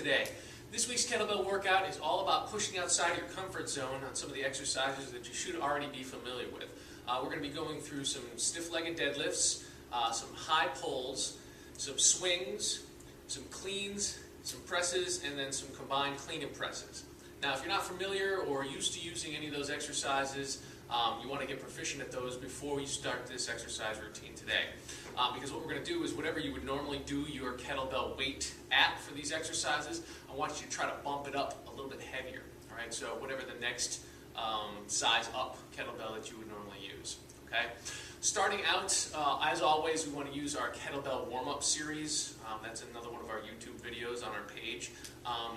today. This week's kettlebell workout is all about pushing outside your comfort zone on some of the exercises that you should already be familiar with. We're going to be going through some stiff-legged deadlifts, some high pulls, some swings, some cleans, some presses, and then some combined clean and presses. Now, if you're not familiar or used to using any of those exercises, you want to get proficient at those before you start this exercise routine today. Because what we're going to do is whatever you would normally do your kettlebell weight at for these exercises, I want you to try to bump it up a little bit heavier. All right, so whatever the next size up kettlebell that you would normally use. Okay. Starting out, as always, we want to use our kettlebell warm-up series. That's another one of our YouTube videos on our page.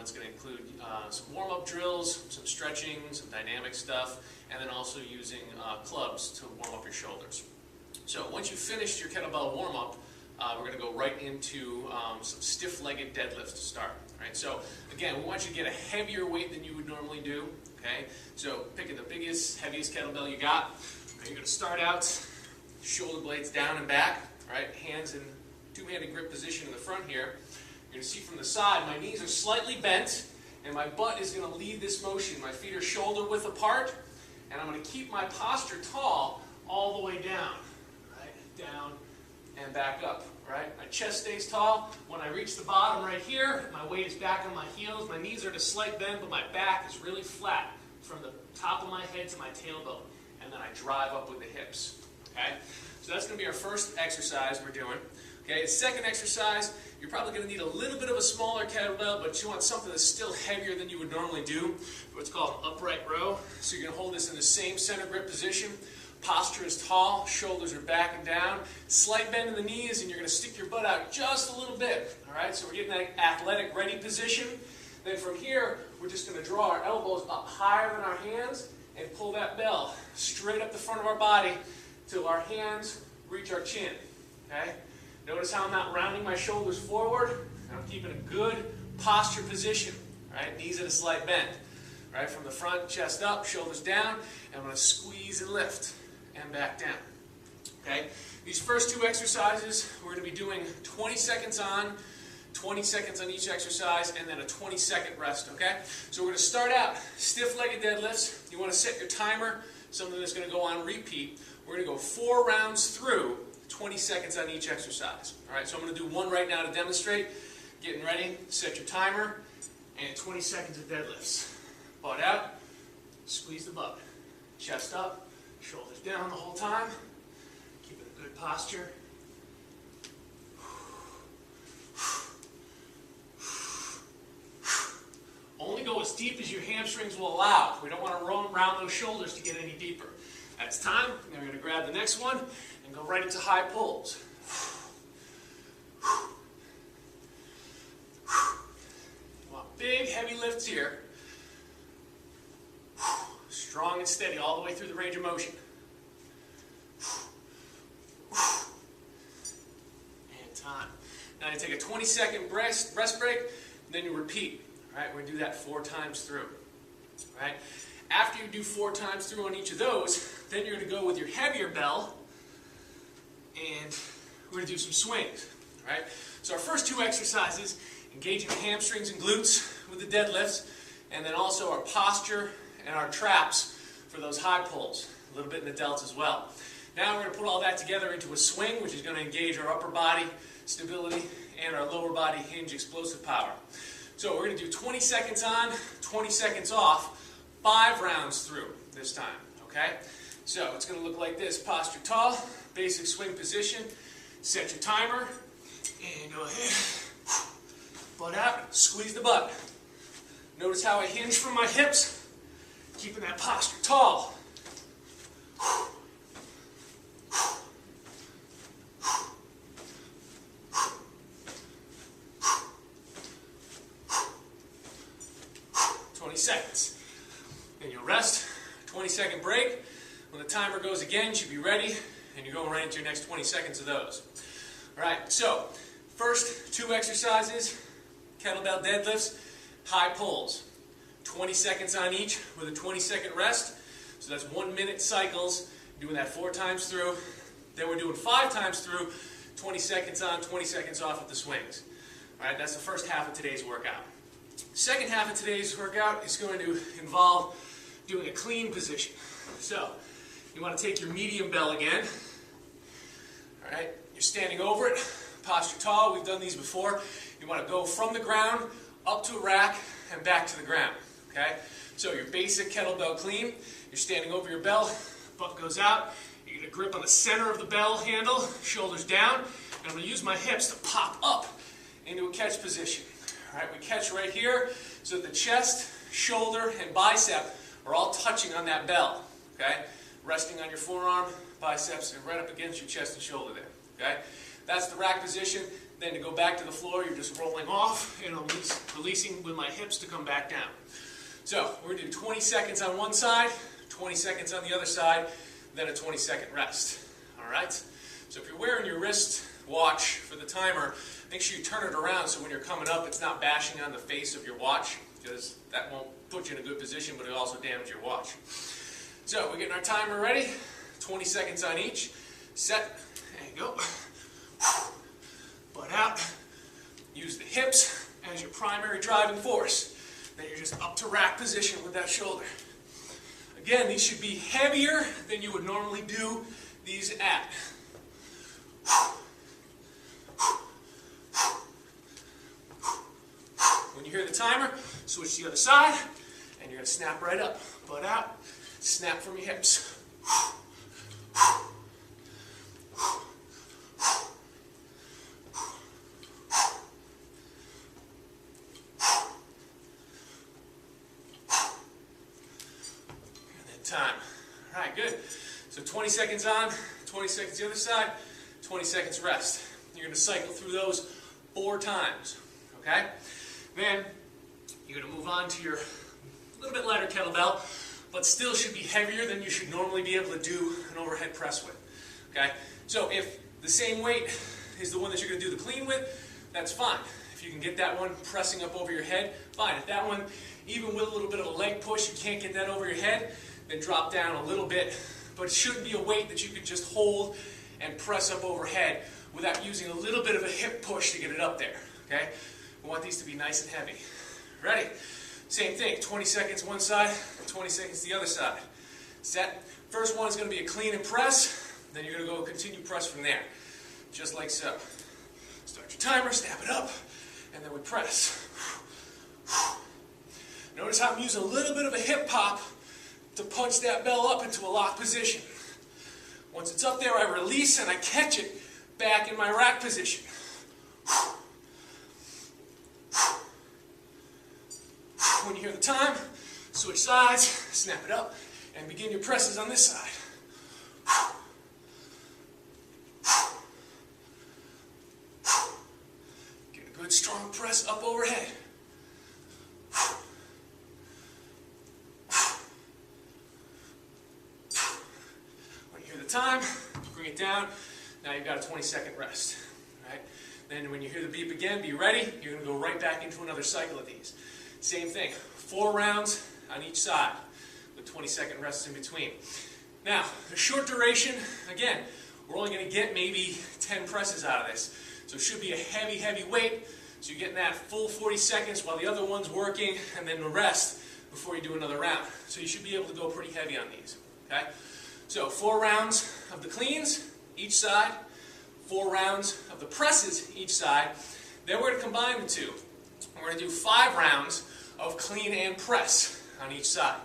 It's going to include some warm-up drills, some stretching, some dynamic stuff, and then also using clubs to warm up your shoulders. So once you've finished your kettlebell warm-up, we're going to go right into some stiff-legged deadlifts to start. All right, so again, we want you to get a heavier weight than you would normally do. Okay, so pick the biggest, heaviest kettlebell you got. Okay, you're going to start out shoulder blades down and back. Right, hands in two-handed grip position in the front here. You're going to see from the side, my knees are slightly bent, and my butt is going to lead this motion. My feet are shoulder width apart, and I'm going to keep my posture tall all the way down. Down and back up, right? My chest stays tall. When I reach the bottom right here, my weight is back on my heels. My knees are at a slight bend, but my back is really flat from the top of my head to my tailbone. And then I drive up with the hips, okay? So that's going to be our first exercise we're doing. Okay, the second exercise, you're probably going to need a little bit of a smaller kettlebell, but you want something that's still heavier than you would normally do. What's called an upright row. So you're going to hold this in the same center grip position. Posture is tall, shoulders are back and down, slight bend in the knees, and you're going to stick your butt out just a little bit. All right, so we're getting that athletic ready position. Then from here, we're just going to draw our elbows up higher than our hands and pull that bell straight up the front of our body till our hands reach our chin. Okay? Notice how I'm not rounding my shoulders forward. I'm keeping a good posture position. All right, knees at a slight bend. All right, from the front, chest up, shoulders down, and I'm going to squeeze and lift. And back down. Okay? These first two exercises, we're going to be doing 20 seconds on, 20 seconds on each exercise, and then a 20-second rest. Okay? So we're going to start out stiff-legged deadlifts. You want to set your timer, something that's going to go on repeat. We're going to go 4 rounds through, 20 seconds on each exercise. All right? So I'm going to do one right now to demonstrate. Getting ready, set your timer, and 20 seconds of deadlifts. Butt out, squeeze the butt. Chest up. Shoulders down the whole time, keeping a good posture. Only go as deep as your hamstrings will allow. We don't want to roam around those shoulders to get any deeper. That's time. Then we're going to grab the next one and go right into high pulls. You want big, heavy lifts here. Strong and steady all the way through the range of motion. And time. Now you take a 20-second rest break, and then you repeat. All right, we're going to do that 4 times through. All right. After you do 4 times through on each of those, then you're going to go with your heavier bell, and we're going to do some swings. All right. So our first 2 exercises, engaging the hamstrings and glutes with the deadlifts, and then also our posture and our traps for those high pulls, a little bit in the delts as well. Now we're going to put all that together into a swing, which is going to engage our upper body stability and our lower body hinge explosive power. So we're going to do 20 seconds on, 20 seconds off, 5 rounds through this time, okay? So it's going to look like this. Posture tall, basic swing position, set your timer, and go ahead, butt out, squeeze the butt. Notice how I hinge from my hips. Keeping that posture tall. 20 seconds. Then you'll rest. 20-second break. When the timer goes again, you should be ready, and you're going right into your next 20 seconds of those. All right, so first 2 exercises, kettlebell deadlifts, high pulls. 20 seconds on each with a 20-second rest. So that's 1-minute cycles, doing that 4 times through. Then we're doing 5 times through, 20 seconds on, 20 seconds off with the swings. All right, that's the first half of today's workout. Second half of today's workout is going to involve doing a clean position. So, you want to take your medium bell again. Alright, you're standing over it, posture tall, we've done these before. You want to go from the ground up to a rack and back to the ground. Okay? So your basic kettlebell clean, you're standing over your bell, butt goes out, you're going to grip on the center of the bell handle, shoulders down, and I'm going to use my hips to pop up into a catch position. Alright, we catch right here, so the chest, shoulder, and bicep are all touching on that bell. Okay? Resting on your forearm, biceps, and right up against your chest and shoulder there. Okay? That's the rack position. Then to go back to the floor, you're just rolling off and I'm releasing with my hips to come back down. So, we're going to do 20 seconds on one side, 20 seconds on the other side, then a 20-second rest. Alright? So if you're wearing your wrist watch for the timer, make sure you turn it around so when you're coming up, it's not bashing on the face of your watch, because that won't put you in a good position, but it'll also damage your watch. So, we're getting our timer ready, 20 seconds on each. Set, there you go. Butt out. Use the hips as your primary driving force. Then you're just up to rack position with that shoulder. Again, these should be heavier than you would normally do these at. When you hear the timer, switch to the other side, and you're going to snap right up. Butt out, snap from your hips. Time. Alright, good. So 20 seconds on, 20 seconds the other side, 20 seconds rest. You're going to cycle through those 4 times. Okay? Then, you're going to move on to your little bit lighter kettlebell, but still should be heavier than you should normally be able to do an overhead press with. Okay? So if the same weight is the one that you're going to do the clean with, that's fine. If you can get that one pressing up over your head, fine. If that one, even with a little bit of a leg push, you can't get that over your head, then drop down a little bit, but it shouldn't be a weight that you could just hold and press up overhead without using a little bit of a hip push to get it up there. Okay? We want these to be nice and heavy. Ready? Same thing, 20 seconds one side, 20 seconds the other side. Set. First one is going to be a clean and press, then you're going to go continue press from there. Just like so. Start your timer, snap it up, and then we press. Notice how I'm using a little bit of a hip pop to punch that bell up into a lock position. Once it's up there, I release and I catch it back in my rack position. When you hear the time, switch sides, snap it up, and begin your presses on this side. Get a good strong press up overhead. Time, bring it down. Now you've got a 20-second rest. Right? Then when you hear the beep again, be ready. You're going to go right back into another cycle of these. Same thing, 4 rounds on each side with 20-second rests in between. Now, the short duration, again, we're only going to get maybe 10 presses out of this. So it should be a heavy, heavy weight. So you're getting that full 40 seconds while the other one's working, and then the rest before you do another round. So you should be able to go pretty heavy on these. Okay? So 4 rounds of the cleans, each side, 4 rounds of the presses, each side. Then we're going to combine the two. We're going to do 5 rounds of clean and press on each side.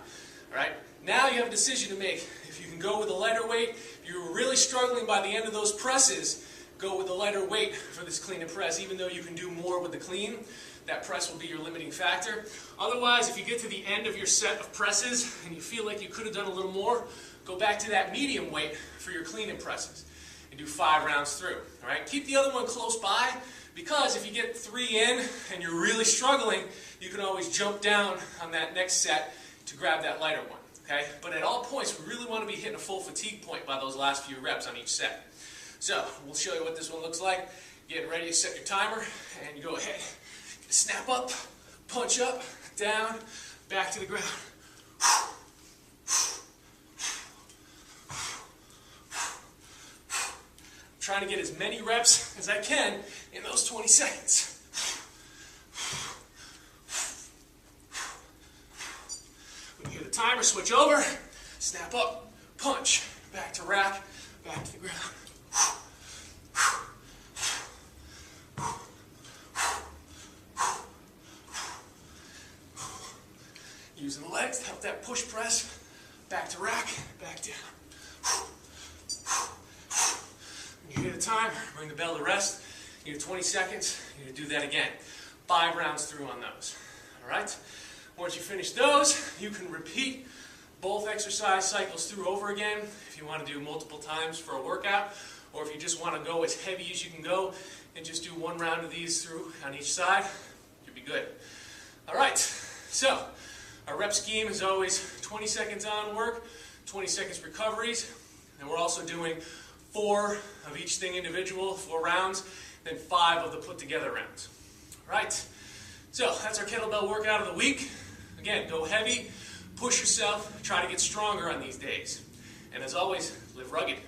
Alright? Now you have a decision to make. If you can go with a lighter weight, if you're really struggling by the end of those presses, go with a lighter weight for this clean and press. Even though you can do more with the clean, that press will be your limiting factor. Otherwise, if you get to the end of your set of presses and you feel like you could have done a little more, go back to that medium weight for your clean and presses and do 5 rounds through. All right? Keep the other one close by, because if you get 3 in and you're really struggling, you can always jump down on that next set to grab that lighter one. Okay? But at all points, we really want to be hitting a full fatigue point by those last few reps on each set. So, we'll show you what this one looks like. Get ready to set your timer, and you go ahead. Snap up, punch up, down, back to the ground. Trying to get as many reps as I can in those 20 seconds. the timer, switch over, snap up, punch, back to rack, back to the ground. Using the legs to help that push press, back to rack, back down. When you hit a time, bring the bell to rest. You get 20 seconds, you're going to do that again. 5 rounds through on those. Alright? Once you finish those, you can repeat both exercise cycles through over again if you want to do multiple times for a workout, or if you just want to go as heavy as you can go and just do 1 round of these through on each side, you'll be good. Alright, so our rep scheme is always 20 seconds on work, 20 seconds recoveries, and we're also doing 4 of each thing individual, 4 rounds, then 5 of the put together rounds. Alright, so that's our kettlebell workout of the week. Again, go heavy, push yourself, try to get stronger on these days. And as always, live rugged.